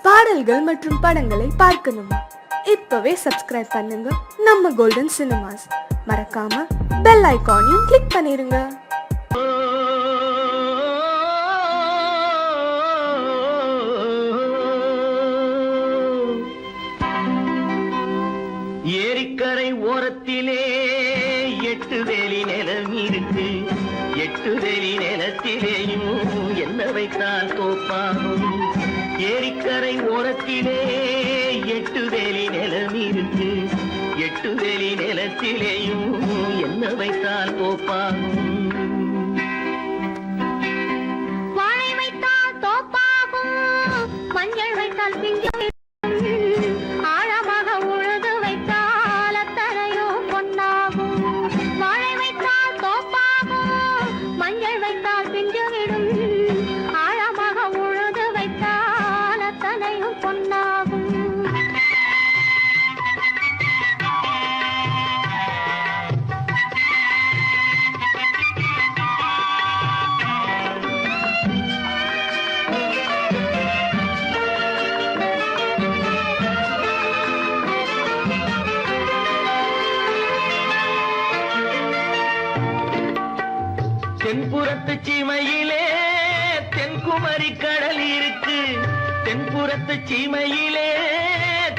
பாடல்கள் மற்றும் படங்களை பார்க்கணுமா? இப்பவே சப்ஸ்கிரைப் பண்ணுங்க நம்ம கோல்டன் சினிமாஸ். மறக்காம பெல் ஐகானையும் கிளிக் பண்ணிருங்க. ஏரிக்கரை ஓரத்திலே 8 வேலி நிலம் இருக்கு. 8 வேலி நிலத்திலேயும் என்ன வைத்தால் தோப்பாகும். ஏரிக்கரை ஓரத்திலே 8 வேலி நிலம் இருக்கு. 8 வேலி நிலத்திலேயும் என்ன வைத்தால் தோப்பாகும். வாழை வைத்தால் தோப்பாகும், மஞ்சள் வைத்தால் பிஞ்சு, ஆழமாக உழுது வைத்தால் அத்தனையோ பொன்னாகும். வாழை வைத்தால் தோப்பாகும், மஞ்சள் வைத்தால் பிஞ்சுவிடும், ஆழமாக உழுது வைத்தால் அத்தனையும் பொன்னாகும். தென்புறத்து சீமையிலே தென்குமரி கடல் இருக்கு. தென்புறத்து சீமையிலே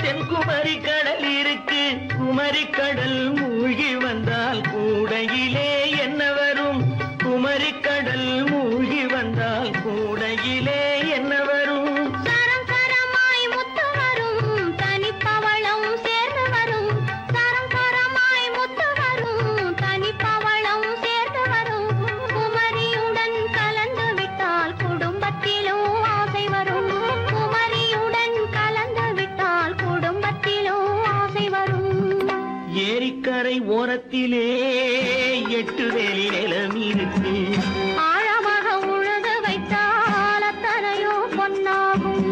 தென்குமரி கடல் இருக்கு. குமரி கடல் மூழ்கி வந்தால் கூடையிலே என்ன வரும்? குமரி கடல் மூழ்கி வந்தால் கூடையிலே என்ன வரும்? சரம் சரமாய் முத்து வரும், தனிப்பவளம் சேர்ந்து வரும். சரம் சரமாய் முத்து வரும், தனிப்பவளம் சேர்ந்து வரும். குமரியுடன் கலந்து விட்டால் குடும்பத்திலும் ஆசை வரும். குமரியுடன் கலந்து விட்டால் குடும்பத்திலும் ஆசை வரும். ஏரிக்கரை ஓரத்திலே 8 வேலி நிலம் இருக்கு. ஆழமாக உழுது வைத்தால் அத்தனையோ பொன்னாகும்.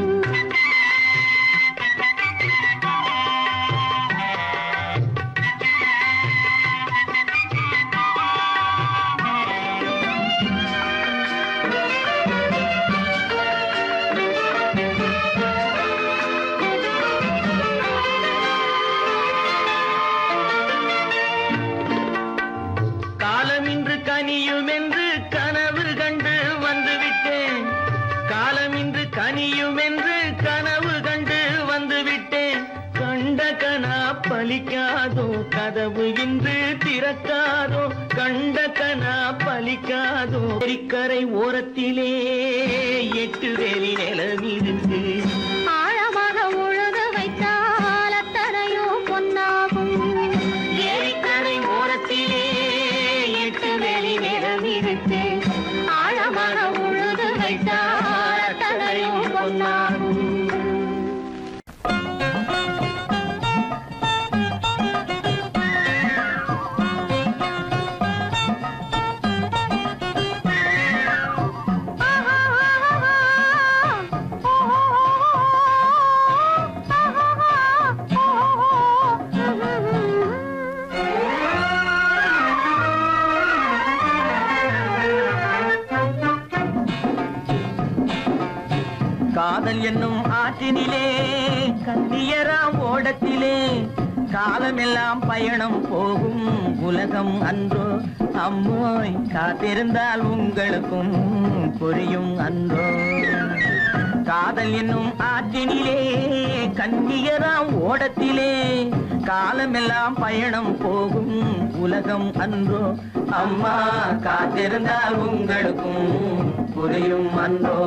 காலமின்று கனியும் என்று கனவு கண்டு வந்துவிட்டேன். காலமின்று கனியும் என்று கனவு கண்டு வந்துவிட்டேன். கண்ட கனா பலிக்காதோ, கதவு இன்று திறக்காதோ. கண்ட கனா பலிக்காதோ. ஏரிக்கரை ஓரத்திலே 8 வேலி நிலம் இருக்கு. ஆழமாக உழுது வைத்தால் அத்தனையோ பொன்னாகும். ஏரிக்கரை ஓரத்திலே 8 வேலி நிலம் இருக்கு. ஆழமாக உழுது வைத்தால் அத்தனையோ பொன்னாகும். காதல் என்னும் ஆற்றினிலே கண்ணியராம் ஓடத்திலே காலமெல்லாம் பயணம் போகும் உலகம் அன்றோ. அம்மோய் காத்திருந்தால் உங்களுக்கும் புரியும் அன்றோ. காதல் என்னும் ஆற்றினிலே கண்ணியராம் ஓடத்திலே காலமெல்லாம் பயணம் போகும் உலகம் அன்றோ. அம்மா காத்திருந்தால் உங்களுக்கும் புரியும் அன்றோ.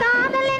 காதல்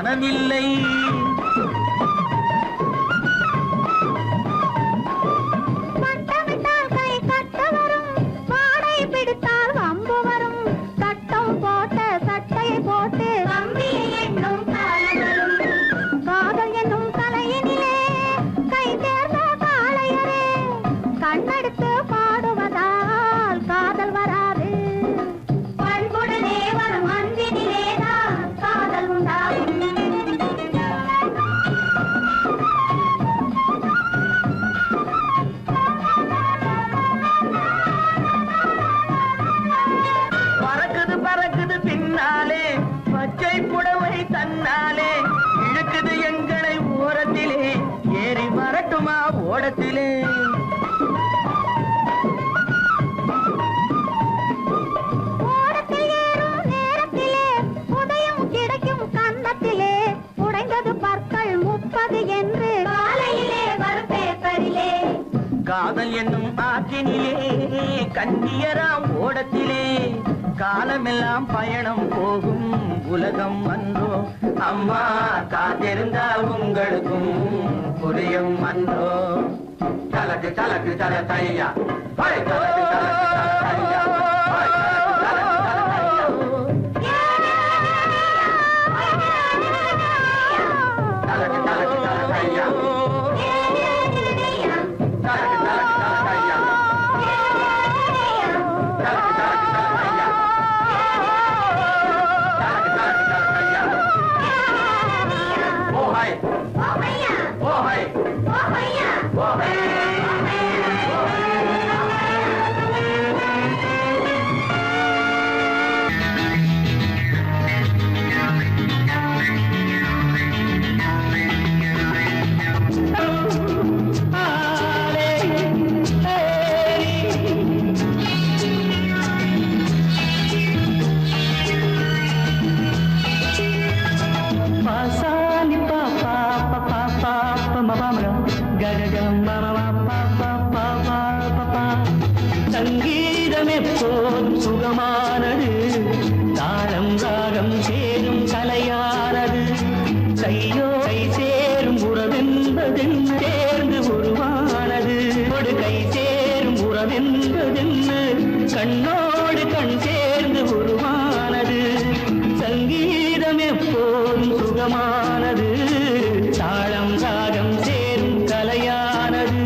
மனமில்லை. பட்டமிட்டால் கை கட்ட வரும், வாடை பிடித்தால் வம்பு வரும். சட்டம் போட்ட சட்டையை போட்டு கம்பியை எண்ணும் காலம் வரும். காதல் என்னும் தலையினிலே கை தேர்ந்த காளையரே, கண்ணெடுத்து பாடுவதால் காதல் வராது. பண்புடனே வரும் அன்பினிலேதான் காதல் உண்டாகும். பறக்குது பறக்குது பின்னாலே பச்சை புடவை தன்னாலே, இழுக்குது எங்களை ஓரத்திலே, ஏறி வரட்டுமா ஓடத்திலே. ஓடத்தில் ஏறும் நேரத்திலே உதயம் கிடைக்கும் கன்னத்திலே, உடைந்தது பற்கள் 30 என்று காலையிலே வரும் பேப்பரிலே. காதல் என்னும் ஆற்றினிலே கண்ணியராம் ஓடத்திலே, காலமெல்லாம் பயணம் போகும் உலகம் அன்றோ. அம்மா காத்திருந்தா உங்களுக்கும் புரியும் அன்றோ. தலக்கு தலக்கு தல தையா, தலக்கு தலக்கு தல தையா, தலக்கு தலக்கு தல தையா. சங்கீதம் எப்போதும் சுகமானது, தாளம் ராகம் சேரும் கலையானது. கையோ கை சேரும் உறவென்பதென்ன, சேர்ந்து உருவானது. ஒரு கை சேரும் உறவென்பதென்ன, கண்ணோடு கண் சேர்ந்து உருவானது. சங்கீதம் எப்போதும் சுகமானது, தாளம் ராகம் சேரும் கலையானது.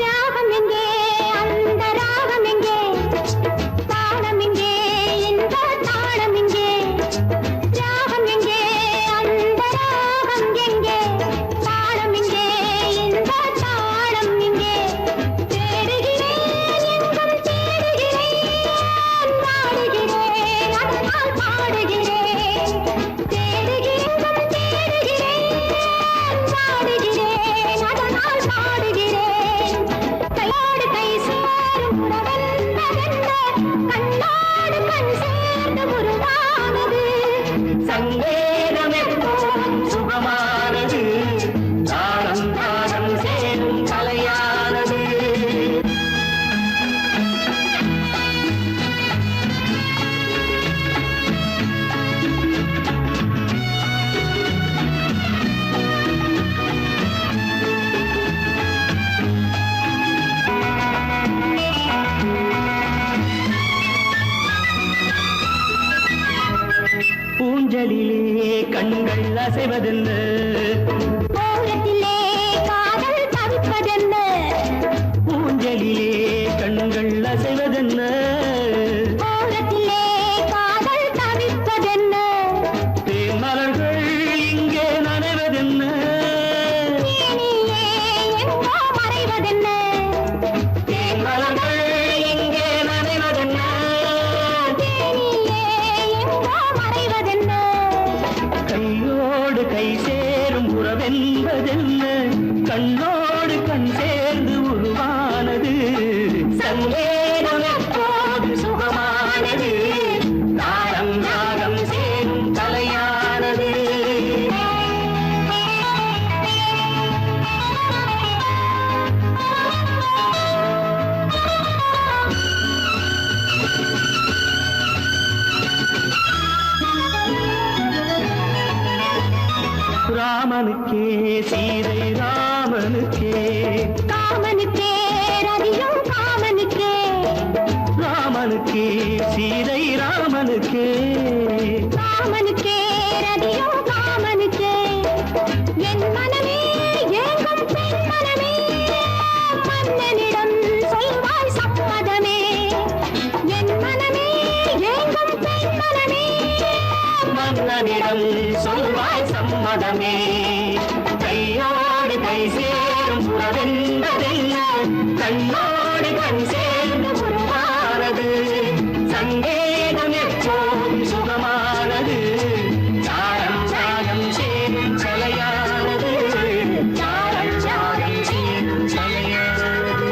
ராகம் எங்கே, அந்த ராகம் எங்கே, தாளம் எங்கே, இந்த தாளம் எங்கே. ராகம் எங்கே, அந்த ராகம் எங்கே, தாளம் எங்கே, இந்த தாளம் எங்கே. தேடுகிறேன், எங்கும் தேடுகிறேன், பாடுகிறேன், அதனால் பாடுகிறேன். தேடுகிறேன், எங்கும் தேடுகிறேன், பாடுகிறேன், அதனால் பாடுகிறேன். கையோடு கை சேரும் உறவென்பதென்ன, கண்ணோடு கண் சேர்ந்து உருவானது. சங்கீதம் எப்போதும் சுகமானது, தாளம் ராகம் சேரும் கலையானது. ஊஞ்சலிலே கண்கள் அசைவதென்ன, ஓரத்திலே காதல் தவிப்பதென்ன, ஊஞ்சலிலே கண்கள் அசைவதென்ன. ஓரத்திலே காதல் தவிப்பதென்ன. தேன்மலர்கள் இங்கே நனைவதென்ன, தேனியே எங்கோ மறைவதென்ன. தேன்மலர்கள் இங்கே நனைவதென்ன. தேனியே எங்கோ மறைவதென்ன. கையோடு கை சேரும் உறவென்பதென்ன, கண்ணோடு கண் சேர்ந்து உருவானது. சங்கீதம் எப்போதும் சுகமானது, தாளம் ராகம் சேரும் கலையானது. சீதை ராமனுக்கே காமனுக்கே ரதியும் காமனுக்கே ராமனுக்கே சீதை ராமனுக்கே காமனுக்கே ரதியும் காமனுக்கே என் மனமே ஏங்கும் பெண் மனமே மன்னனிடம் சொல்வாய் சம்மதமே என் மனமே ஏங்கும் பெண் மனமே மன்னனிடம் சொல்வாய் சம்மதமே கையோடு கை சேரும் உறவென்பதென்ன கண்ணோடு கண் சேர்ந்து உருவானது சங்கேதம் எப்போதும் சுகமானது சாரம் சாரம் சேரும் சலையானது சாரம் சாரம் சேரும் சலையானது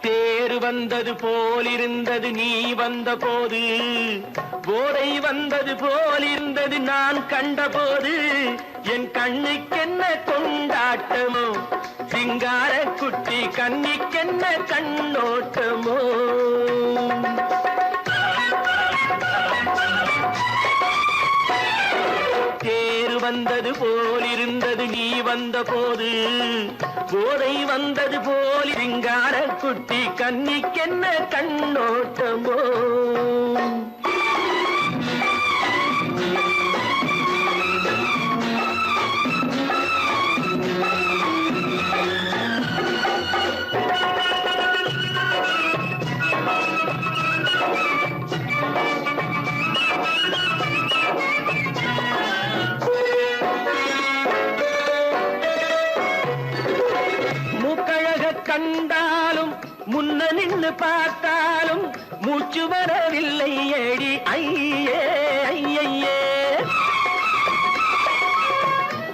தேர் வந்தது போலிருந்தது நீ வந்த போது போதை வந்தது போலிருந்தது நான் கண்டபோது என் கண்ணுக்கென்ன கொண்டாட்டமோ சிங்கார குட்டி கண்ணிக்கென்ன கண்ணோட்டமோ தேர் வந்தது போலிருந்தது நீ வந்த போது போதை வந்தது போல் சிங்கார குட்டி கண்ணிக்கென்ன கண்ணோட்டமோ கண்டாலும் முன்ன நின்னு பார்த்தாலும் மூச்சு வரவில்லை ஏடி ஐயே ஐயே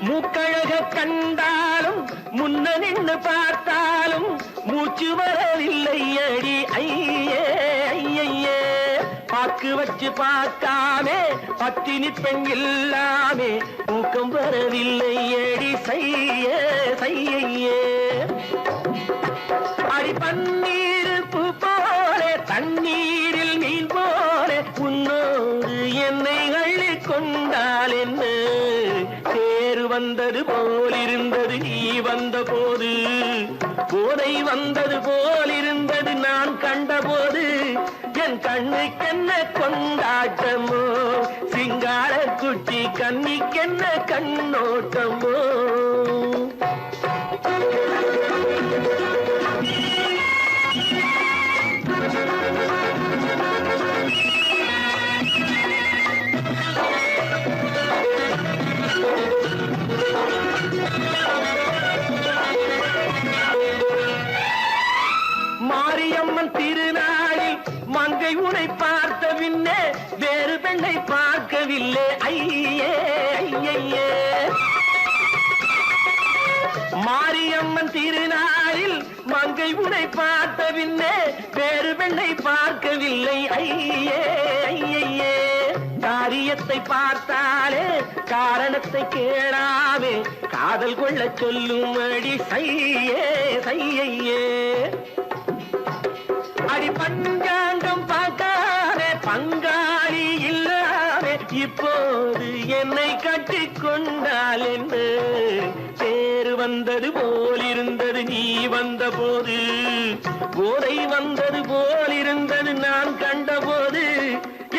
மூக்கழக கண்டாலும் முன்ன நின்னு பார்த்தாலும் மூச்சு வரவில்லை ஏடி ஐயே ஐயே பாக்கு வச்சு பார்க்காமே பத்தினி பெண் இல்லாமே தூக்கம் வரவில்லை ஏடி செய்யே செய்யே அடி பன்னீர் பூ போல தண்ணீரில் மீன் போல உன்னோடு என்னை அள்ளி கொண்டால் என்ன தேர் வந்தது போலிருந்தது நீ வந்த போது போதை வந்தது போலிருந்தது நான் கண்டபோது என் கண்ணுக்கென்ன கொண்டாட்டமோ சிங்கார குட்டி கண்ணிக்கென்ன கண்ணோட்டமோ மாரியம்மன் திருநாளில் மங்கை உனை பார்த்த பின்னே வேறு பெண்ணை பார்க்கவில்லை ஐயே ஐயே மாரியம்மன் திருநாளில் மங்கை உனை பார்த்த பின்னே வேறு பெண்ணை பார்க்கவில்லை ஐயே ஐயே காரியத்தை பார்த்தாலே காரணத்தை கேளாமே காதல் கொள்ள சொல்லும் அடி சையே சையே அடி பஞ்சாங்கம் பார்க்காதே பங்காளி இல்லாமே இப்போது என்னை கட்டி கொண்டால் என்று தேர் வந்தது போலிருந்தது நீ வந்த போது போதை வந்தது போலிருந்தது நான் கண்டபோது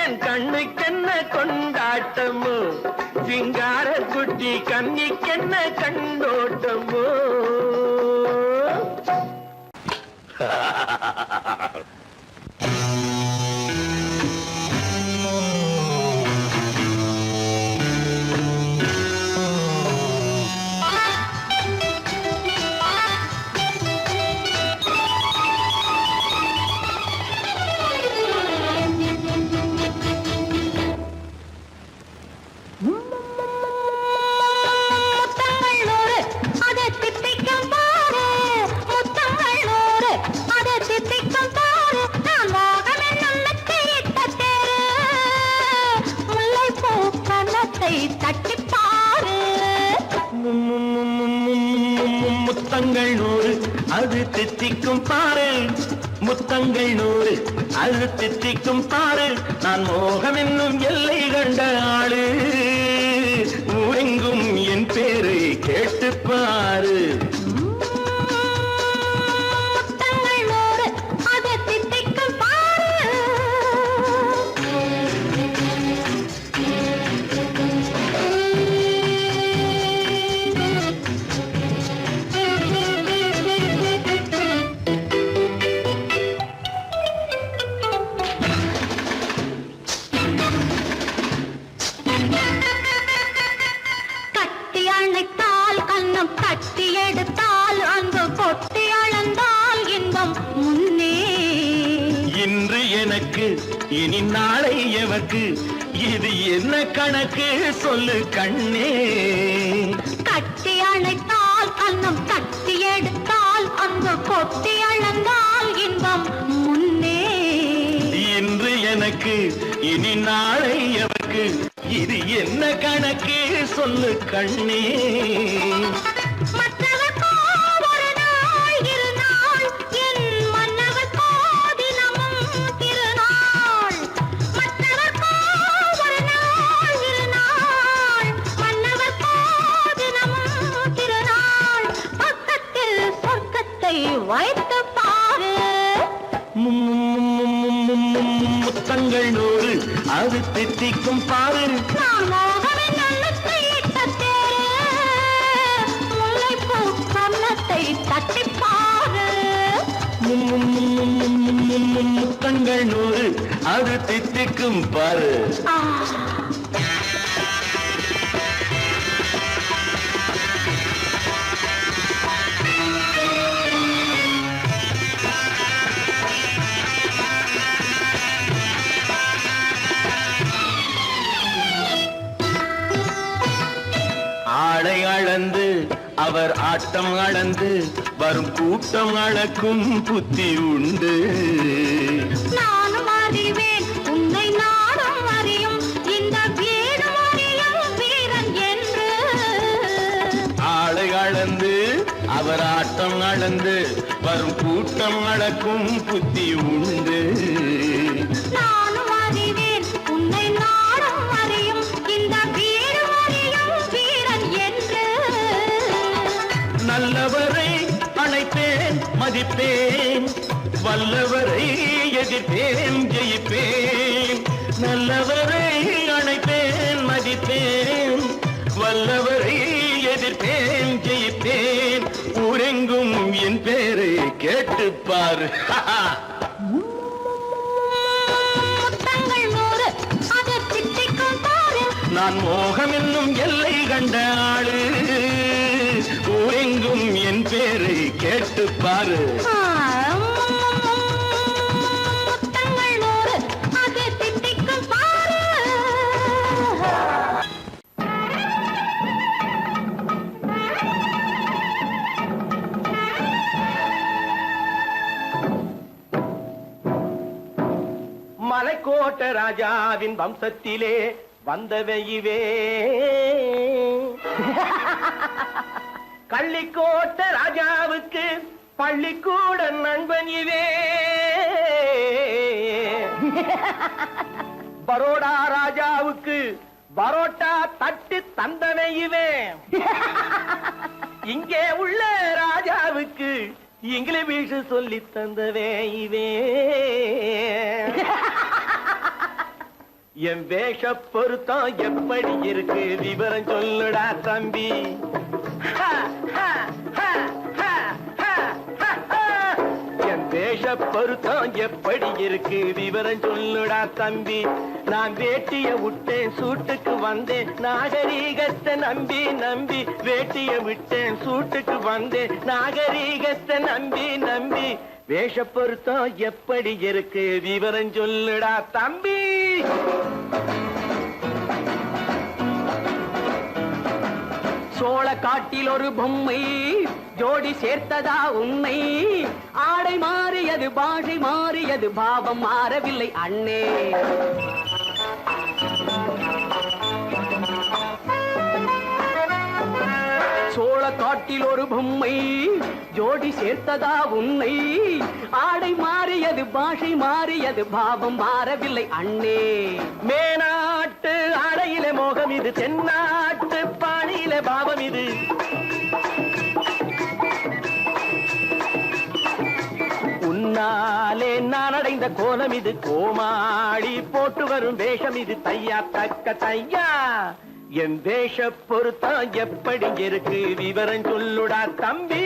என் கண்ணுக்கென்ன கொண்டாட்டமோ சிங்கார குட்டி கண்ணிக்கென்ன கண்ணோட்டமோ முத்தங்கள் நூறு அதை தித்திக்கும் பாரு முத்தங்கள் நூறு அதை தித்திக்கும் பாரு முத்தங்கள் 100 அது தித்திக்கும் பாரு, முத்தங்கள் 100 அது தித்திக்கும் பாரு. நான் மோகம் என்னும் எல்லை கண்ட ஆளு, ஊரெங்கும் என் பேரை கேட்டுப்பாரு. முத்தங்கள் 100 அது தித்திக்கும் பாரு. கட்டி அணைத்தால் கண்ணம் தட்டி எடுத்தால் அன்பு பொட்டி அளந்தால் இன்பம் முன்னே. இன்று எனக்கு இனி நாளை எவர்க்கு, இது என்ன கணக்கு சொல்லு கண்ணே. கட்டி அணைத்தால் கண்ணம் தட்டி எடுத்தால் அன்பு பொட்டி அளந்தால் இன்பம் முன்னே. இன்று எனக்கு இனி நாளை எவர்க்கு, இது என்ன கணக்கு சொல்லு கண்ணே. மற்றவர்க்கோ ஒரு நாள் இரு நாள், என் மன்னவர்க்கோ தினமும் திருநாள். மற்றவர்க்கோ ஒரு நாள் இரு நாள், மன்னவர்க்கோ தினமும் திருநாள். பக்கத்தில் சொர்க்கத்தை வைத்து பாரு. முத்தங்கள் 100 அது தித்திக்கும் பாரு. நான் மோகனின் நல்லத்தை இட்ட தேரு, முல்லைப்பூ கன்னத்தை தட்டிப் பாரு. முத்தங்கள் 100 அது தித்திக்கும் பாரு. ஆ, ஆடை அளந்து அவர் ஆட்டம் அளந்து வரும் கூட்டம் அளக்கும் புத்தி உண்டு. நானும் அறிவேன் உன்னை நானும் அறியும் இந்த வீடும் அறியும் வீரன் என்று. ஆடை அளந்து அவர் ஆட்டம் அளந்து வரும் கூட்டம் அளக்கும் புத்தி உண்டு. நானும் அறிவேன் உன்னை நானும் அறியும் இந்த வீடும் அறியும் வீரன் என்று. நல்லவரை அணைப்பேன் மதிப்பேன், வல்லவரை எதிர்ப்பேன் ஜெயிப்பேன். நல்லவரை அணைப்பேன் மதிப்பேன், வல்லவரை எதிர்ப்பேன் ஜெயிப்பேன். ஊரெங்கும் என் பேரை கேட்டுப்பார். முத்தங்கள் 100 அது தித்திக்கும் பாரு. நான் மோகம் என்னும் எல்லை கண்ட ஆளு, ஊரெங்கும் என் பேரை கேட்டுப்பாரு. முத்தங்கள் 100 அது தித்திக்கும் பாரு. மலைக்கோட்ட ராஜாவின் வம்சத்திலே வந்தவையுவே, கள்ளிக்கோட்ட ராஜாவுக்கு பள்ளிக்கூட நண்பன் இவே. பரோடா ராஜாவுக்கு பரோட்டா தட்டு தந்தனை இவே. இங்கே உள்ள ராஜாவுக்கு இங்கிலீஷ் சொல்லி தந்தவே இவே. என் வேஷ பொருத்தம் எப்படி இருக்கு விவரம் சொல்லுடா தம்பி. என் வேஷ பொருத்தம் எப்படி இருக்கு விவரம் சொல்லுடா தம்பி. நான் வேட்டிய விட்டேன் சூட்டுக்கு வந்தேன் நாகரீகத்தை நம்பி நம்பி. வேட்டிய விட்டேன் சூட்டுக்கு வந்தேன் நாகரீகத்தை நம்பி நம்பி. வேஷ பொருத்தம் எப்படி இருக்கு விவரம் சொல்லுடா தம்பி. சோழ காட்டில் ஒரு பொம்மை ஜோடி சேர்த்ததா உண்மை. ஆடை மாறியது பாஷை மாறியது பாவம் மாறவில்லை அண்ணே. சோழ காட்டில் ஒரு பொம்மை ஜோடி சேர்த்ததா உன்னை ஆடை மாறியது பாஷை மாறியது பாவம் மாறவில்லை அண்ணே மேனாட்டு ஆடையிலே மோகம் இது தென்னாட்டு பாணியிலே பாவம் இது உன்னாலே நான் அடைந்த கோலம் இது கோமாளி போட்டு வரும் வேஷம் இது தையா தக்க தையா என் வேஷ பொருத்தம் எப்படி இருக்கு விவரம் சொல்லுடா தம்பி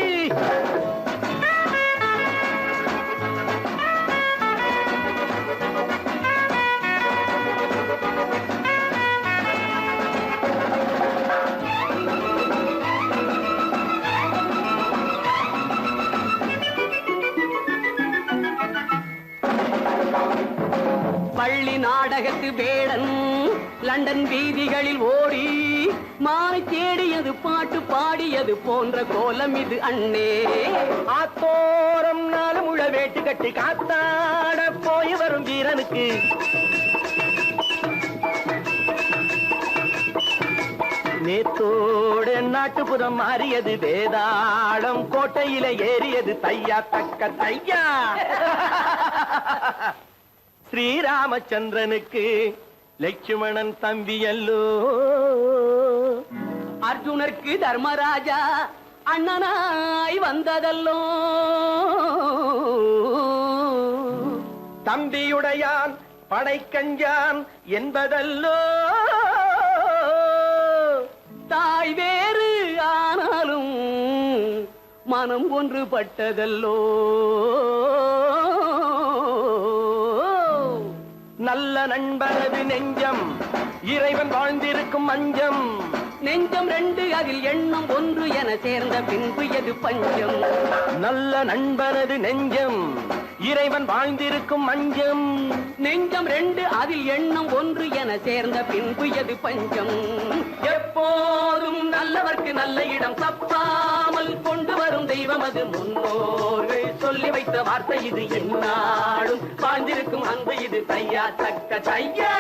பள்ளி நாடகத்து வேடன் லண்டன் வீதிகளில் ஓடி மாலை தேடியது பாட்டு பாடியது போன்ற கோலம் இது அண்ணே ஆத்தோரம் நாலு முழ வேட்டு கட்டி காத்தாட போய் வரும் வீரனுக்கு நேத்தோடு நாட்டுப்புறம் மாறியது வேதாளம் கோட்டையில ஏறியது தையா தக்க தையா ஸ்ரீராமச்சந்திரனுக்கு லட்சுமணன் தம்பி அல்லோ அர்ஜுனருக்கு தர்மராஜா அண்ணனாய் வந்ததல்லோ தம்பியுடையான் படைக்கஞ்சான் என்பதல்லோ தாய் வேறு ஆனாலும் மனம் ஒன்றுபட்டதல்லோ நல்ல நண்பனது நெஞ்சம் இறைவன் வாழ்ந்திருக்கும் மஞ்சம் நெஞ்சம் ரெண்டு அதில் எண்ணம் ஒன்று என சேர்ந்த பின்பு எது பஞ்சம் நல்ல நண்பனது நெஞ்சம் இறைவன் வாழ்ந்திருக்கும் மஞ்சம் நெஞ்சம் ரெண்டு அதில் எண்ணம் ஒன்று என சேர்ந்த பின்பு எது பஞ்சம் எப்போதும் நல்லவர்க்கு நல்ல இடம் தப்பாமல் கொண்டு வரும் தெய்வம் அது முன்னோர்கள் சொல்லி வைத்த வார்த்தை இது எந்நாளும் வாழ்ந்திருக்கும் அந்த இது தையா தக்க தையா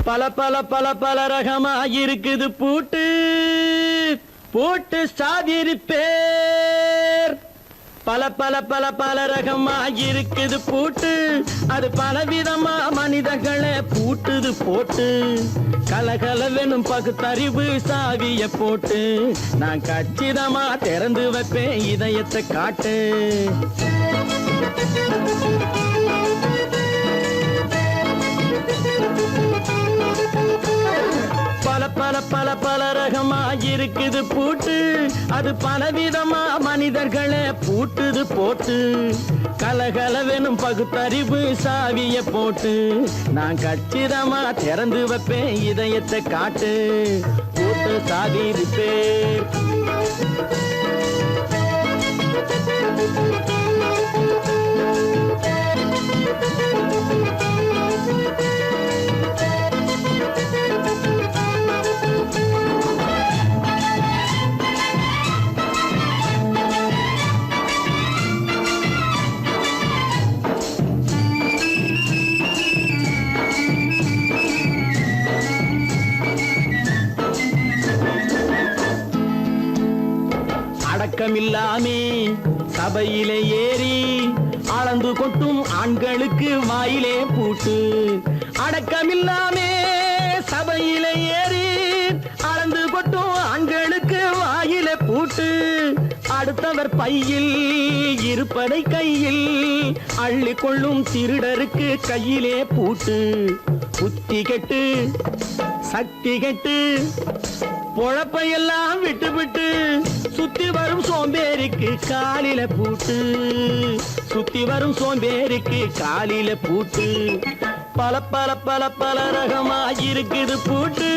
பல பல பல பல ரகமா இருக்குது பூட்டு பூட்டு சாதிரி பேர் பல பல பல பல ரகமா இருக்குது பூட்டு அது பலவிதமா மனிதர்களை பூட்டுது போட்டு கலகலவெனும் பகுத்தறிவு சாவிய போட்டு நான் கச்சிதமா திறந்து வைப்பேன் இதயத்தை காட்டு பல பல பல பல ரகமா இருக்குது பூட்டு அது பலவிதமா மனிதர்களை பூட்டுது போட்டு கலகலவெனும் பகுத்தறிவு சாவிய போட்டு நான் கச்சிதமா திறந்து வைப்பேன் இதயத்தை காட்டு பூட்டு சாவி பேர் அடக்கமில்லாமே சபையிலே ஏறி அளந்து கொட்டும் ஆண்களுக்கு வாயிலே பூட்டு அடக்கமில்லாமே சபையிலே ஏறி அளந்து கொட்டும் ஆண்களுக்கு வாயிலே பூட்டு அடுத்தவர் பையில் இருப்பதை கையில் அள்ளி கொள்ளும் திருடருக்கு கையிலே பூட்டு புத்தி கெட்டு சக்தி கெட்டு பொழப்பையெல்லாம் விட்டு விட்டு சுத்தி வரும் சோம்பேறிக்கு காலில பூட்டு சுத்தி வரும் சோம்பேறிக்கு காலில பூட்டு பல பல பல பல ரகமா இருக்குது பூட்டு,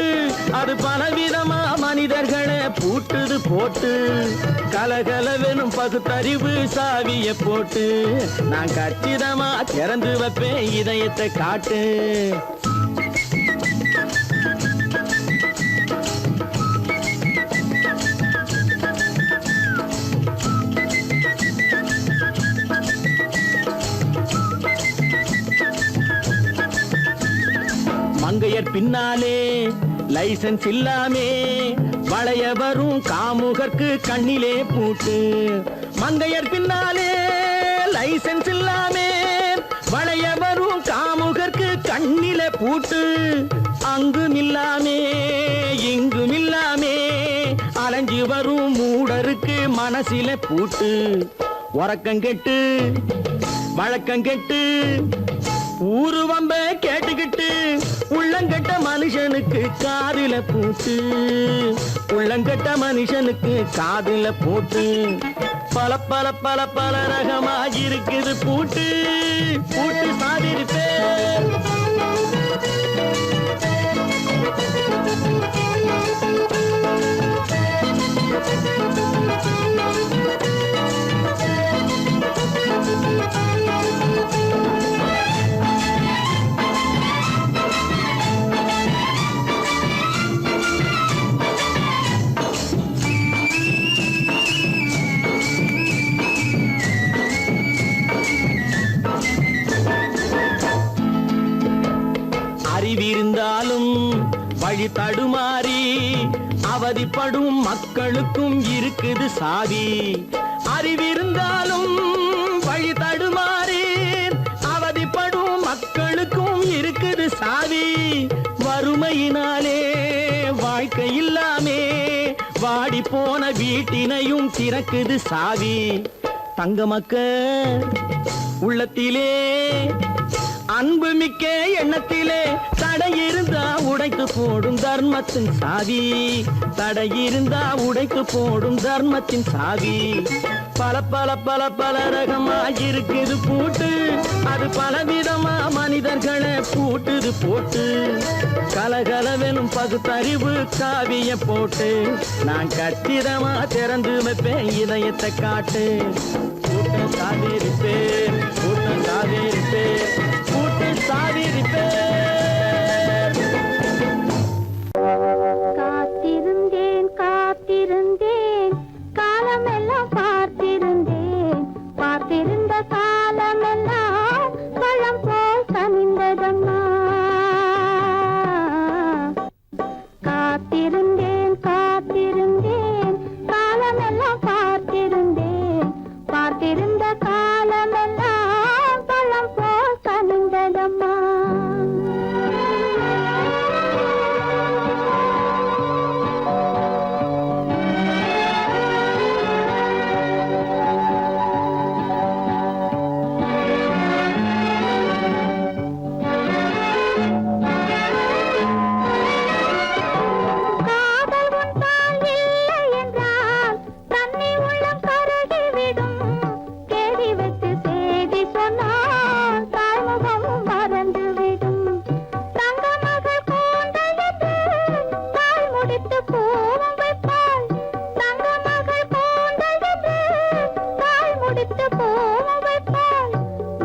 அது பலவிதமா மனிதர்களை பூட்டுது போட்டு. கலகலவெனும் பகுத்தறிவு சாவிய போட்டு, நான் கச்சிதமா திறந்து வைப்பேன் இதயத்தை காட்டு. மங்கையர் பின்னாலே லைசன்ஸ் இல்லாமே வளைய வரும் காமுகர்க்கு கண்ணிலே பூட்டு. மங்கையர் பின்னாலே லைசன்ஸ் இல்லாமே வளைய வரும் காமுகர்க்கு கண்ணிலே பூட்டு. அங்கும் இல்லாமே இங்கும் இல்லாமே அலைஞ்சு வரும் மூடருக்கு மனசில பூட்டு. உறக்கங்கெட்டு வழக்கங்கெட்டு ஊருவம்ப கேட்டுக்கிட்டு உள்ளங்கட்ட மனுஷனுக்கு காதில பூட்டு. உள்ளங்கட்ட மனுஷனுக்கு காதில பூட்டு. பல பல பல பல ரகமா இருக்குது பூட்டு. பூட்டு சாதிருப்பேன். அறிவிருந்தாலும் வழி தடுமாறி அவதிப்படும் மக்களுக்கும் இருக்குது சாவி. அறிவிருந்தாலும் வழி தடுமாறி அவதிப்படும் மக்களுக்கும் இருக்குது சாவி. வறுமையினாலே வாழ்க்கை இல்லாமே வாடி போன வீட்டினையும் திறக்குது சாவி. தங்க மக்க உள்ளத்திலே அன்பு மிக்க எண்ணத்திலே தடை இருந்தா உடைத்து போடும் தர்மத்தின் சாவி. தடை இருந்தா உடைத்து போடும் தர்மத்தின் சாவி. பல பல பல பல ரகமா இருக்குது பூட்டு, அது பலவிதமா மனிதர்களை பூட்டுது போட்டு. கலகலவெனும் பகுத்தறிவு காவிய போட்டு, நான் கச்சிதமா திறந்து வைப்பேன் இதயத்தை காட்டு. கூட்டம் சாதிருப்பேன், கூட்டம் சாதிருப்பேன், கூட்டம் சாதிருப்பேன். காத்திருந்தேன் காத்திருந்தேன் காலமெல்லாம் பார்த்திருந்தேன். பார்த்திருந்த காலமெல்லாம் பழம் போல் கனிந்ததம்மா. காத்திருந்தேன் காத்திருந்தேன் காலமெல்லாம் பார்த்திருந்தேன். பார்த்திருந்த காலமெல்லாம் பழம் போல் கனிந்ததம்மா. காதல் உன்பால் இல்லை என்றால் தன்னை உள்ளம் கருகிவிடும். தேடி வைத்து செய்தி சொன்னால் தாய்முகமும் மறந்துவிடும். தங்க மகள் கூந்தலிட்டு தாய் முடித்து பூவும் வைப்பாள். தங்க மகள் கூந்தலிட்டு தாய் முடித்து பூவும் வைப்பாள்.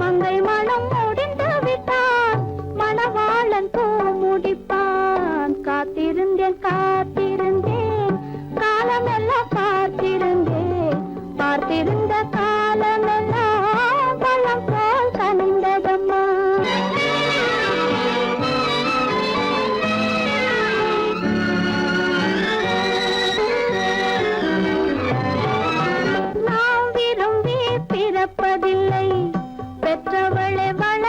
மங்கை மனம் முடிந்து விட்டான், மணவாளன் பூ முடிப்பான். காத்திருந்தேன் காத்திருந்தேன் காலமெல்லாம் பார்த்திருந்தேன். பார்த்திருந்த காலமெல்லாம் பழம் போல் கனிந்ததம்மா. நாம் விரும்பி பிறப்பதில்லை, பெற்றவளை வள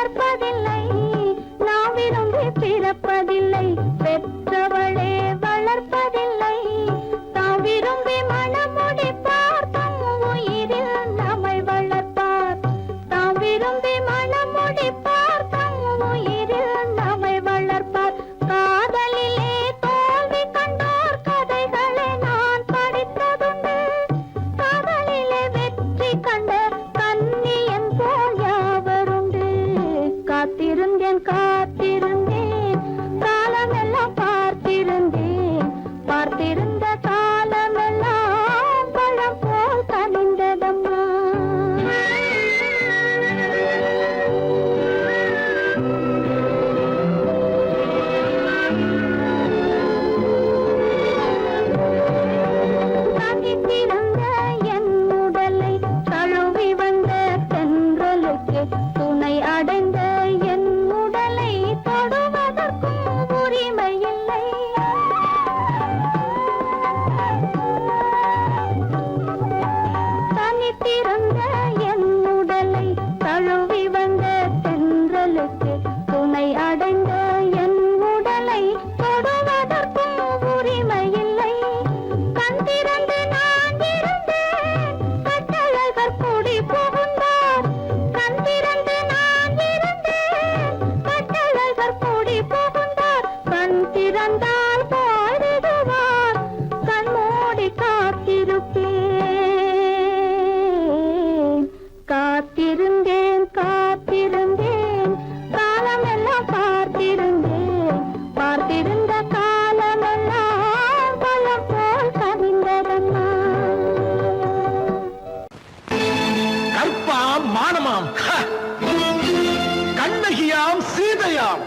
சீதையாம்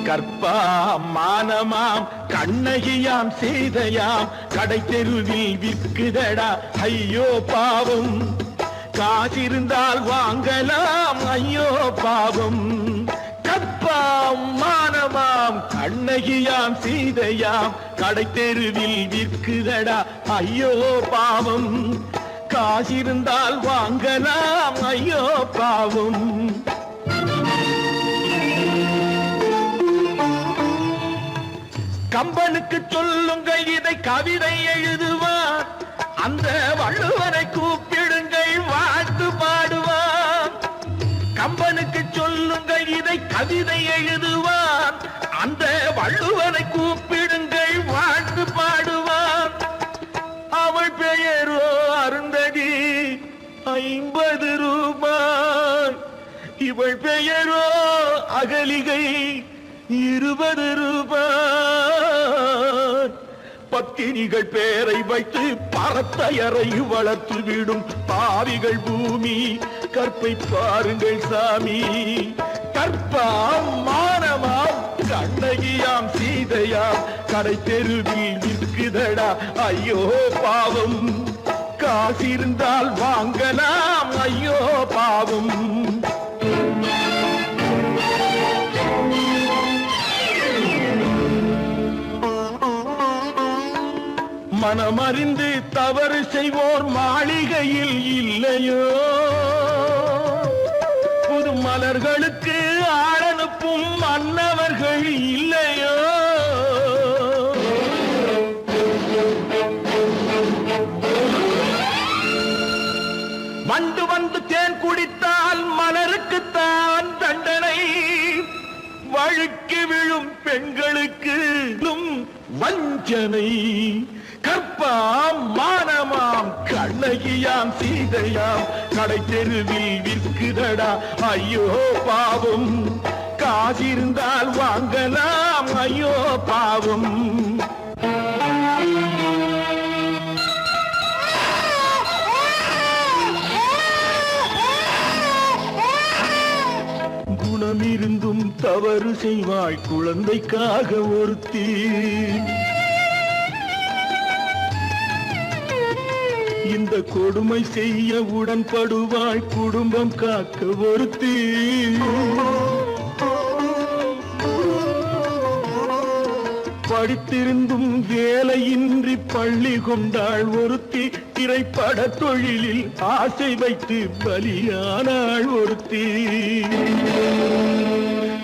கற்பாம் மானமாம் கண்ணகியாம் சீதையாம் கடை தெருவில் விற்குதடா ஐயோ பாவம் காசிருந்தால் வாங்கலாம் ஐயோ பாவம் கற்பாம் மானமாம் கண்ணகியாம் சீதையாம் கடை தெருவில் விற்குதடா ஐயோ பாவம் காசிருந்தால் வாங்கலாம் ஐயோ பாவம் கம்பனுக்கு சொல்லுங்கள் இதை கவிதை எழுதுவார் அந்த வள்ளுவரை கூப்பிடுங்கள் வாழ்த்து பாடுவார் கம்பனுக்கு சொல்லுங்கள் இதை கவிதை எழுதுவார் அந்த வள்ளுவரை கூப்பிடுங்கள் வாழ்த்து பாடுவார் அவள் பெயரோ அருந்ததி 50 ரூபாய் இவள் பெயரோ அகலிகை 20 ரூபாய் பத்தினிகள் பேரை வைத்து பரத்தையறை வளர்த்து விடும் பாவிகள் பூமி கற்பை பாருங்கள் சாமி கற்பாம் மானமாம் கண்ணகியாம் சீதையாம் கடை தெருவில் விற்குதடா ஐயோ பாவம் காசிருந்தால் வாங்கலாம் ஐயோ பாவம் மனமறிந்து தவறு செய்வோர் மாளிகையில் இல்லையோ புது மலர்களுக்கு ஆளனுப்பும் மன்னவர்கள் இல்லையோ வண்டு வந்து தேன் குடித்தால் மலருக்குத்தான் தண்டனை வழுக்கி விழும் பெண்களுக்கு வஞ்சனை கற்பாம் மானமாம் கண்ணகியாம் சீதையாம் கடை தெருவில் விற்குதடா ஐயோ பாவம் காசிருந்தால் வாங்கலாம் ஐயோ பாவம் குணமிருந்தும் தவறு செய்வாய் குழந்தைக்காக ஒருத்தி இந்த கொடுமை செய்ய உடன்படுவாய் குடும்பம் காக்க ஒருத்தி படித்திருந்தும் வேலையின்றி பள்ளி கொண்டாள் ஒருத்தி திரைப்பட தொழிலில் ஆசை வைத்து பலியானாள் ஒருத்தி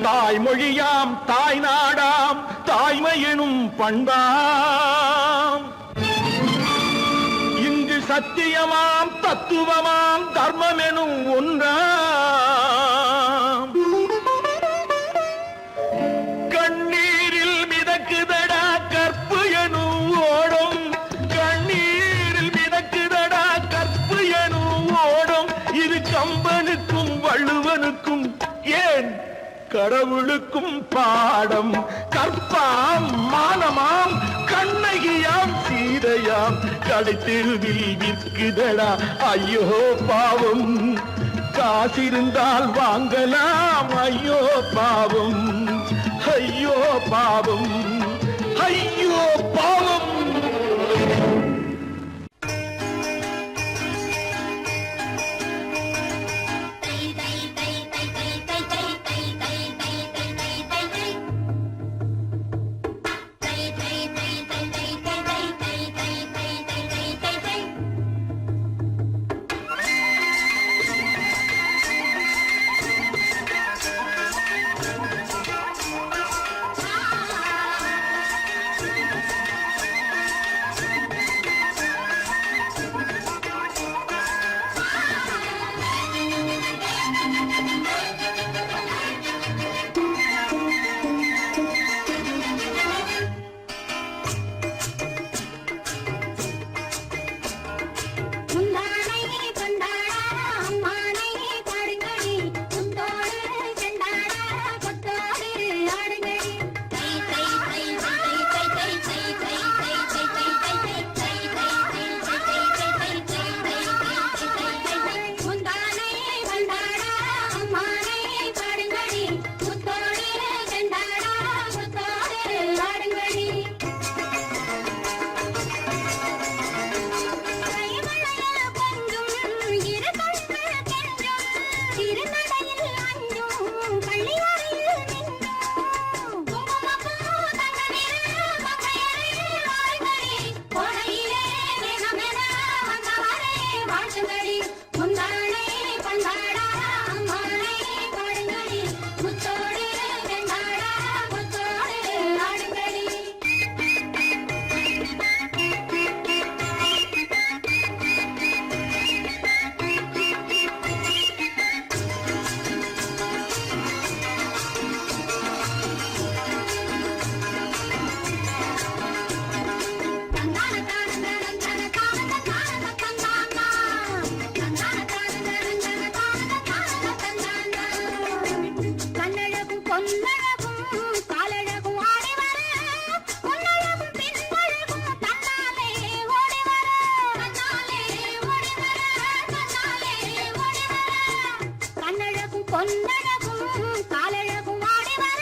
தாய்மொழியாம் தாய் நாடாம் தாய்மையெனும் பண்பாம் இங்கு சத்தியமாம் தத்துவமாம் தர்மமெனும் ஒன்றாம் கண்ணீரில் மிதக்குதடா கற்பு எனும் ஓடும் கண்ணீரில் மிதக்குதடா கற்பு எனும் ஓடும் இது கம்பனுக்கும் வள்ளுவனுக்கும் ஏன் கடவுளுக்கும் பாடம் கற்பாம் மானமாம் கண்ணகியாம் சீதையாம் கடை தெருவில் விற்குதடா ஐயோ பாவம் காசிருந்தால் வாங்கலாம் ஐயோ பாவம் ஐயோ பாவம் ஐயோ பாவம் பொன்னழகும் காலழகும் ஆடி வர பொன்னழகும் பின்னழகும் தன்னாலே ஓடி வர தன்னாலே ஓடி வர தன்னாலே ஓடி வர கண்ணழகும் பொன்னழகும் காலழகும் ஆடி வர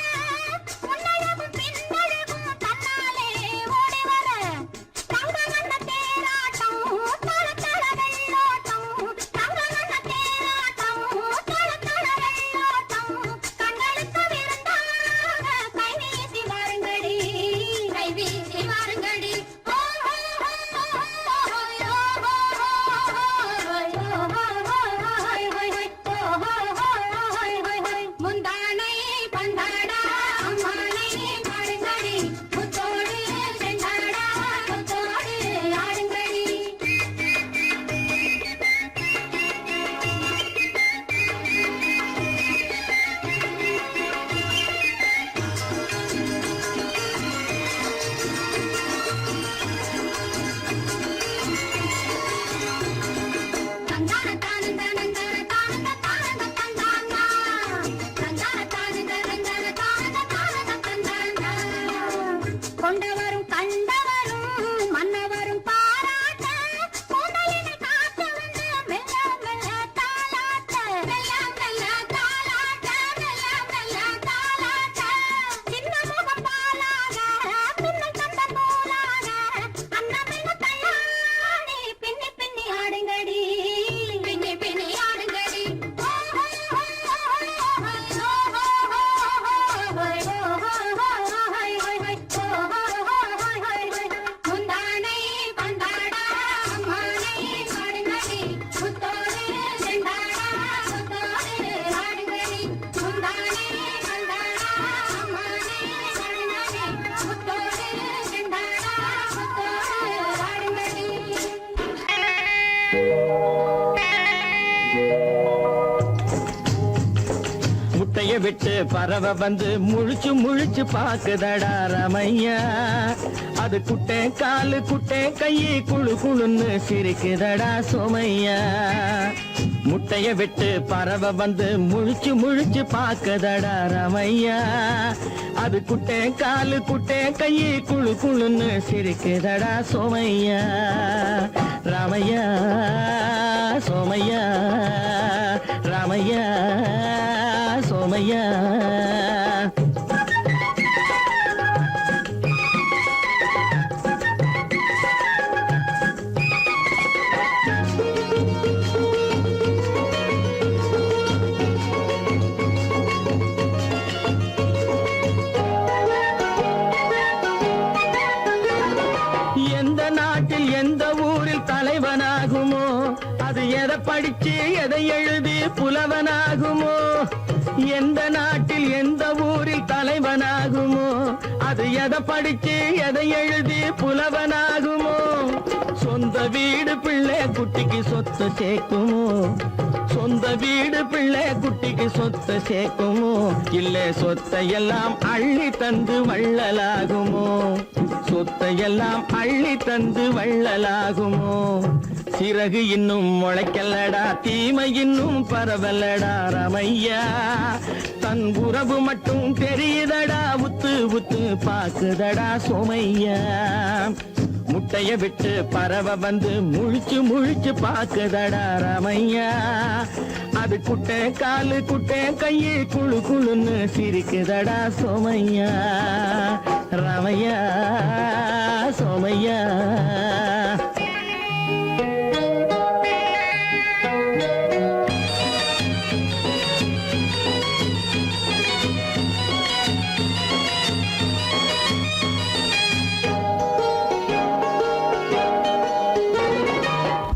பொன்னழகும் பின்னழகும் தன்னாலே ஓடி வர தங்க வண்ண தேராட்டம் தள தள வெள்ளோட்டம் தங்க வண்ண தேராட்டம் தள தள வெள்ளோட்டம் கண்களுக்கு விருந்தாக கை வீசி வாருங்கடி கை வீசி வாருங்கடி முந்தானை பந்தாடா அம்மானை பாடுங்கடி முத்தோடு செண்டாடா முத்தோடு ஆடுங்கடி தந்தான தானந்தன தானந்த தானந்த தந்தானா தந்தான தானந்தன தானந்த தானந்த தந்தானா கொண்டவரும் கண்டவரும் மன்னவரும் பாராட்ட கூந்தலினை காத்து வந்து மெல்ல மெல்ல தாலாட்ட மெல்ல மெல்ல தாலாட்ட மெல்ல மெல்ல தாலாட்ட சின்ன முகம் பாலாக பின்னல் தந்த நூலாக அன்னமெல்ல தள்ளாடி பின்னி பின்னி ஆடுங்கடி பின்னி பின்னி ஆடுங்கடி முந்தானை பந்தாடா அம்மானை பாடுங்கடி முத்தோடு செண்டாடா முத்தோடு ஆடுங்கடி முந்தானை பந்தாடா அம்மானை பாடுங்கடி முத்தோடு செண்டாடா முத்தோடு ஆடுங்கடி முட்டைய விட்டு பறவை வந்து முழிச்சு முழிச்சு பாக்குதடா ரமையா அது குட்டை காலு குட்டை கையை குழு குழுன்னு சிரிக்குதடா சோமையா முட்டைய விட்டு பறவை வந்து முழிச்சு முழிச்சு பாக்குதடா ரமையா அது குட்டை காலு குட்டை கையை குழு குழுன்னு சிரிக்குதடா சோமையா ராமையா சோமையா ராமையா சோமையா எந்த நாட்டில் எந்த ஊரில் தலைவனாகுமோ அது எதை படிச்சு எதை எழுதி புலவனாகுமோ எந்த நாட்டில் எந்த ஊரில் தலைவனாகுமோ அது எதை படிச்சு எதை எழுதி புலவனாகுமோ சொந்த வீடு பிள்ளை குட்டிக்கு சொத்து சேர்க்குமோ சொந்த வீடு பிள்ளை குட்டிக்கு சொத்தை சேர்க்குமோ இல்ல சொத்தை எல்லாம் அள்ளி தந்து வள்ளலாகுமோ சொத்தை எல்லாம் அள்ளி தந்து வள்ளலாகுமோ சிறகு இன்னும் முளைக்கல்லடா தீமை இன்னும் பரவலடா ரமையா தன் உறவு மட்டும் தெரியுதடா உத்து உத்து பாக்குதடா சோமையா முட்டைய விட்டு பறவை வந்து முழிச்சு முழிச்சு பாக்குதடா ரமையா அது குட்டை காலு குட்டை கையை குழு குழுன்னு சிரிக்குதடா சோமையா ரமையா சோமையா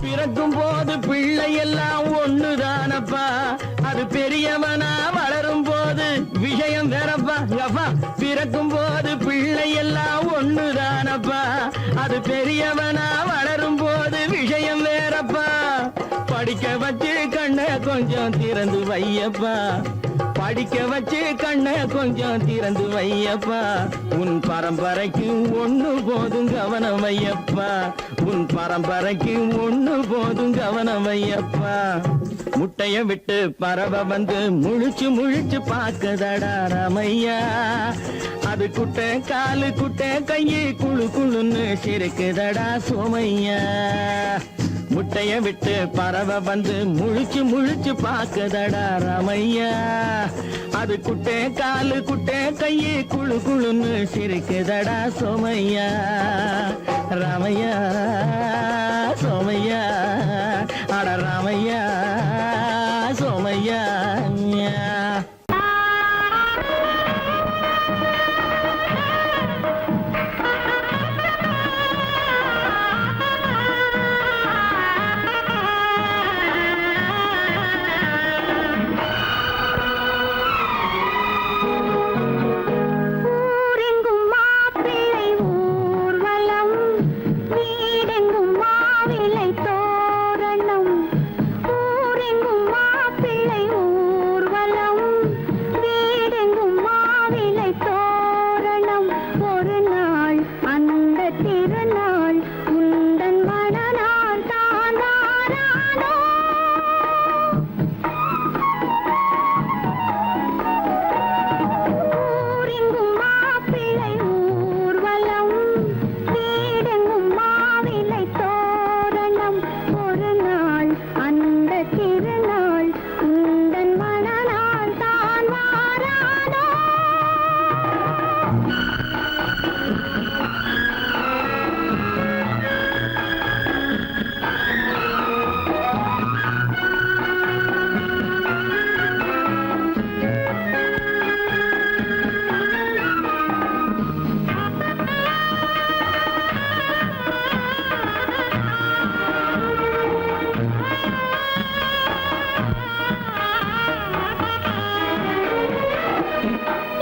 பிறக்கும் போது பிள்ளை எல்லாம் ஒண்ணுதானப்பா அது பெரியவனா வளரும் போது விஷயம் வேறப்பா அப்பா பிறக்கும் போது பிள்ளை எல்லாம் ஒண்ணுதானப்பா அது பெரியவனா வளரும் போது விஷயம் வேறப்பா படிக்க வச்சு கண்ணை கொஞ்சம் திறந்து வையப்பா படிக்க வச்சு கண்ணை கொஞ்சம் திறந்து வையப்பா உன் பரம்பரைக்கு ஒண்ணு போதும் கவனம் வையப்பா உன் பரம்பரைக்கு ஒண்ணு போதும் கவனம் வையப்பா முட்டைய விட்டு பறவை வந்து முழிச்சு முழிச்சு பாக்குதடா ராமையா. அது குட்டை காலு குட்டை கையு குழு குழுன்னு சிரிக்குதடா சோமையா. முட்டைய விட்டு பறவை வந்து முழிச்சு முழிச்சு பாக்குதடா ராமையா. அது குட்டை காலு குட்டை கையு குழு குழுன்னு சிரிக்குதடா சோமையா. ராமையா சோமையா அட ராமையா சோமையா. ஊரெங்கும் மாப்பிள்ளை ஊர்வலம், வீடெங்கும் மாவிலை தோரணம். ஊரெங்கும் மாப்பிள்ளை ஊர்வலம், வீடெங்கும் மாவிலை தோரணம். ஒரு நாள் அந்த திருநாள் உந்தன் மணநாள் தான் வாரானோ. ஊரெங்கும் மாப்பிள்ளை ஊர்வலம், வீடெங்கும் மாவிலை தோரணம். ஒரு நாள் அந்த திருநாள் உந்தன் மணநாள் தான் வாரானோ.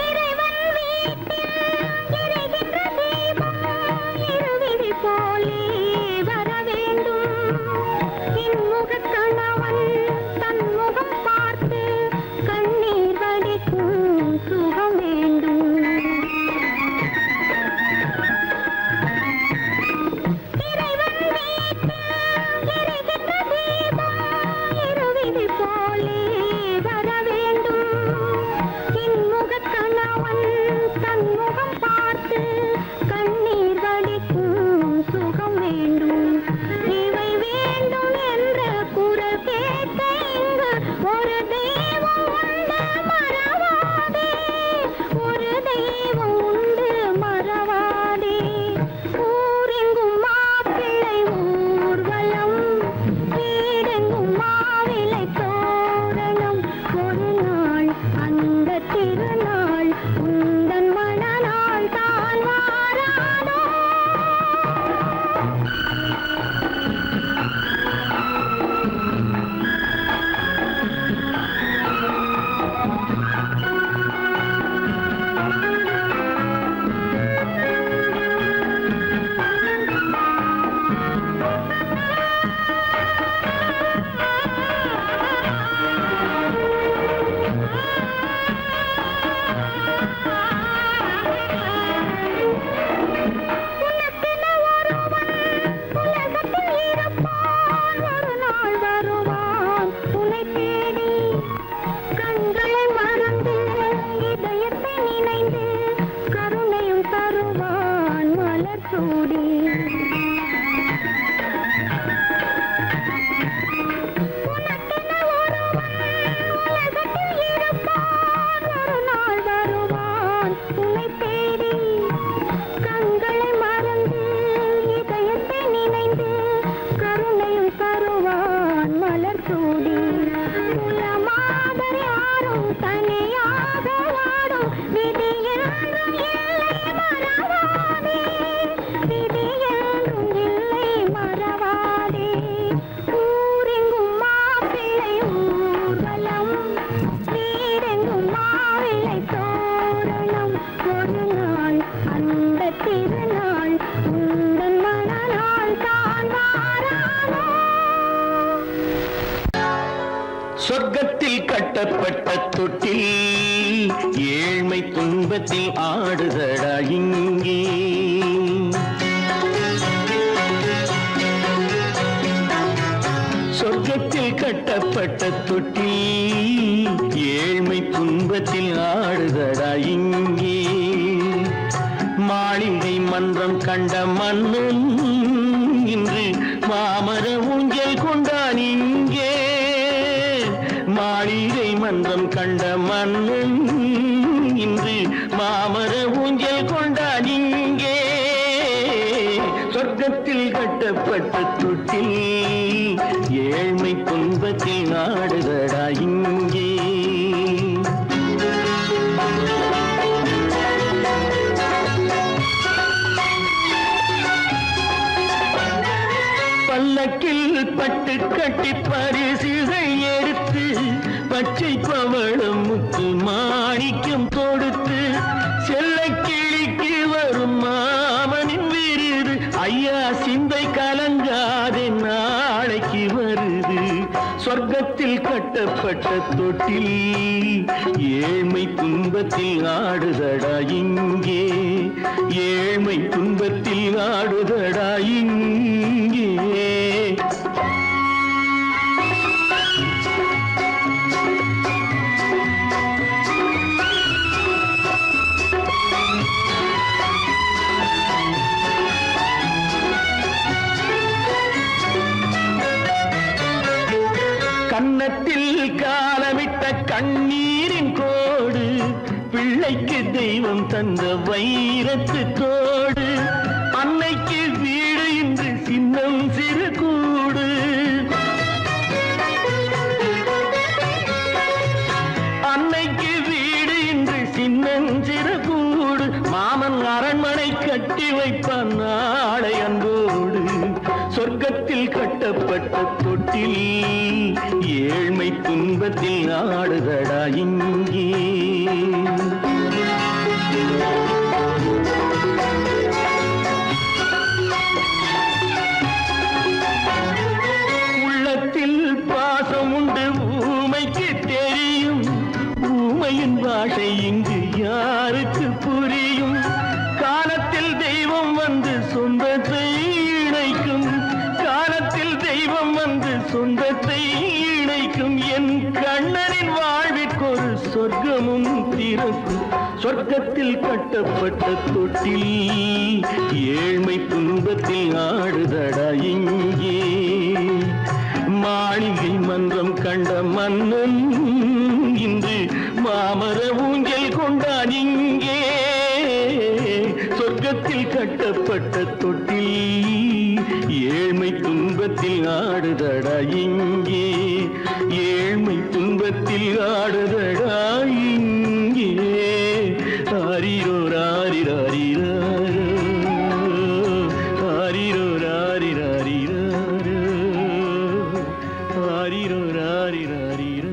இறைவன் வீட்டில் எரிகின்ற தீபம் இருவிழி போலே வர வேண்டும். இன்முகக் கணவன் தன் முகம் பார்த்து கண்ணீர் வடிக்கும் சுகம் வேண்டும். இறைவன் வீட்டில் எரிகின்ற தீபம் இருவிழி போலே வர வேண்டும். இன்முகக் கணவன் தன் முகம் பார்த்து கண்ணீர் வடிக்கும் சுகம் வேண்டும். இவை வேண்டும் என்ற குரல் கேட்க இங்கு ஒரு தெய்வம் உண்டு மறவாதே. ஒரு தெய்வம் உண்டு மறவாதே. ஊரெங்கும் மாப்பிள்ளை ஊர்வலம், வீடெங்கும் மாவிலை தோரணம். ஒரு நாள் அந்த திருநாள் உந்தன் மணநாள் தான் வாரானோ. உனக்கென ஒருவன் உலகத்தில் இருப்பான், ஒரு நாள் வருவான் உன்னை தேடி. கண்களை மறந்து இதயத்தை நினைந்து கருணையும் தருவான் மலர் சூடி. உனக்கென ஒருவன் உலகத்தில் இருப்பான், ஒரு நாள் வருவான் உன்னை தேடி. கண்களை மறந்து இதயத்தை நினைந்து கருணையும் தருவான் மலர் சூடி. குலமாதர் யாரும் தனியாக வாடும் விதி என்றும் இல்லை மறவாதே. விதி என்றும் இல்லை மறவாதே. ஊரெங்கும் மாப்பிள்ளை ஊர்வலம், வீடெங்கும் மாவிலை தோரணம். ஒரு நாள் அந்த திருநாள் உந்தன் மணநாள் தான் வாரானோ. சொர்க்கத்தில் கட்டப்பட்ட தொட்டில் ஏழ்மை துன்பத்தில் ஆடுதடா இங்கே. சொர்க்கத்தில் கட்டப்பட்ட தொட்டில் ஏழ்மை துன்பத்தில் ஆடுதடா இங்கே மாளிகை மன்றம் கண்ட மன்னன் இன்று மாமர ஊஞ்சல் கொண்டான் இங்கே மாளிகை மன்றம் கண்ட மன்னன் இன்று மாமர ஊஞ்சல் கொண்டான் இங்கே சொர்க்கத்தில் கட்டப்பட்ட தொட்டில் ஏழ்மை துன்பத்தில் ஆடுதடா இங்கே பல்லக்கில் பட்டு கட்டி பரிசுகள் எடுத்து பச்சை பவளம் முத்து மாணிக்கம் தொடுத்து செல்ல கிளிக்கு வரும் மாமனின் விருது ஐயா சிந்தை கலங்காதே நாளைக்கு வருது சொர்க்கத்தில் கட்டப்பட்ட தொட்டில் ஏழ்மை துன்பத்தில் ஆடுதடா இங்கே ஏழ்மை துன்பத்தில் ஆடுதடா இங்கே கன்னத்தில் காலமிட்ட கண்ணீரின் கோடு பிள்ளைக்கு தெய்வம் தந்த வைரத்து தோடு அன்னைக்கு வீடு இன்று சின்னம் சிறு கூடு அன்னைக்கு வீடு இன்று சின்னம் சிறு கூடு மாமன் அரண்மனை கட்டி வைப்பான் நாளை அன்போடு சொர்க்கத்தில் கட்டப்பட்ட தொட்டில் ஏழ்மை துன்பத்தில் ஆடுதடா இங்கே உள்ளத்தில் பாசம் உண்டு ஊமைக்கு தெரியும் ஊமையின் பாஷை இங்கு யாருக்கு புரியும் காலத்தில் தெய்வம் வந்து சொந்தத்தை இணைக்கும் காலத்தில் தெய்வம் வந்து சொந்தத்தை இணைக்கும் என் கண்ணனின் வாழ்விற்கொரு சொர்க்கமும் திறக்கும் சொர்க்கத்தில் கட்டப்பட்ட தொட்டில் ஏழ்மை துன்பத்தில் ஆடுதடா இங்கே மாளிகை மன்றம் கண்ட மன்னன் இன்று மாமர ஊஞ்சல் கொண்டான் இங்கே சொர்க்கத்தில் கட்டப்பட்ட தொட்டில் ஏழ்மை துன்பத்தில் ஆடுதடா இங்கே ஏழ்மை துன்பத்தில் ஆடுதடா இங்கே ஆரிரோ ராரிராரிரோ ஆரிரோ ராரிராரிரோ ஆரிரோ ராரிராரிரோ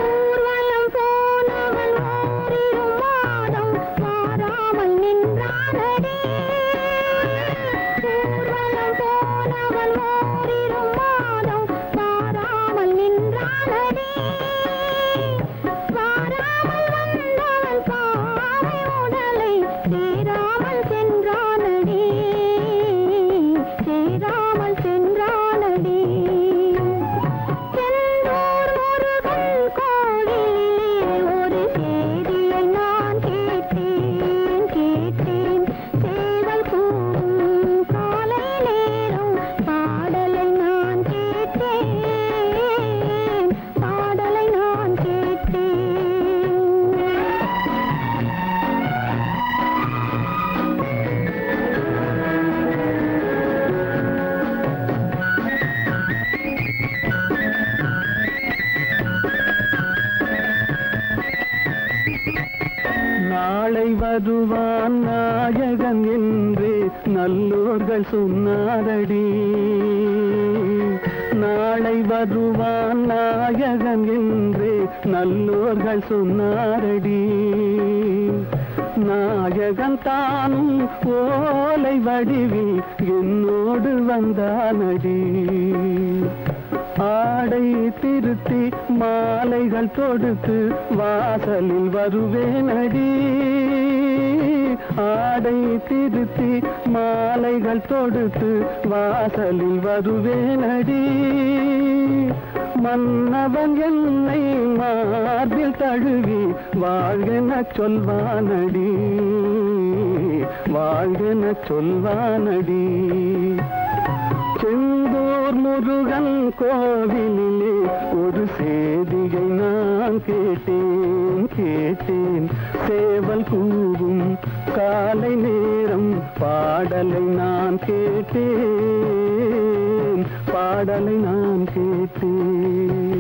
ஊர்வலம் போனவன் ஓரிரு மாதம் மாறாமல் நின்றானடி. ஊர்வலம் போனவன் ஓரிரு மாதம் மாறாமல் நின்றானடி. வாராமல் வந்தவன் பாவை உடலை சேராமல் சென்றானடி. சேராமல் சென்றானடி. செந்தூர் முருகன் கோவிலிலே ஒரு செய்தியை நான் கேட்டேன் கேட்டேன். சேவல் கூவும் காலை நேரம் பாடலை நான் கேட்டேன். பாடலை நான் கேட்டேன். நாளை வருவான் நாயகன் என்று நல்லோர்கள் சொன்னாரடி. நாளை வருவான் நாயகன் என்று நல்லோர்கள் சொன்னாரடி. நாயகன் தானும் ஓலை வடிவில் என்னோடு வந்தானடி. ஆடை திருத்தி மாலைகள் தொடுத்து வாசலில் வருவேனடி. ஆடை திருத்தி மாலைகள் தொடுத்து வாசலில் வருவேனடி. மன்னவன் என்னை மார்பில் தழுவி வாழ்கென சொல்வானடி. வாழ்கென சொல்வானடி. செந்தூர் முருகன் கோவிலிலே ஒரு செய்தியை நான் கேட்டேன் கேட்டேன். சேவல் கூவும் காலை நேரம் பாடலை நான் கேட்டேன். பாடலை நான் கேட்டேன்.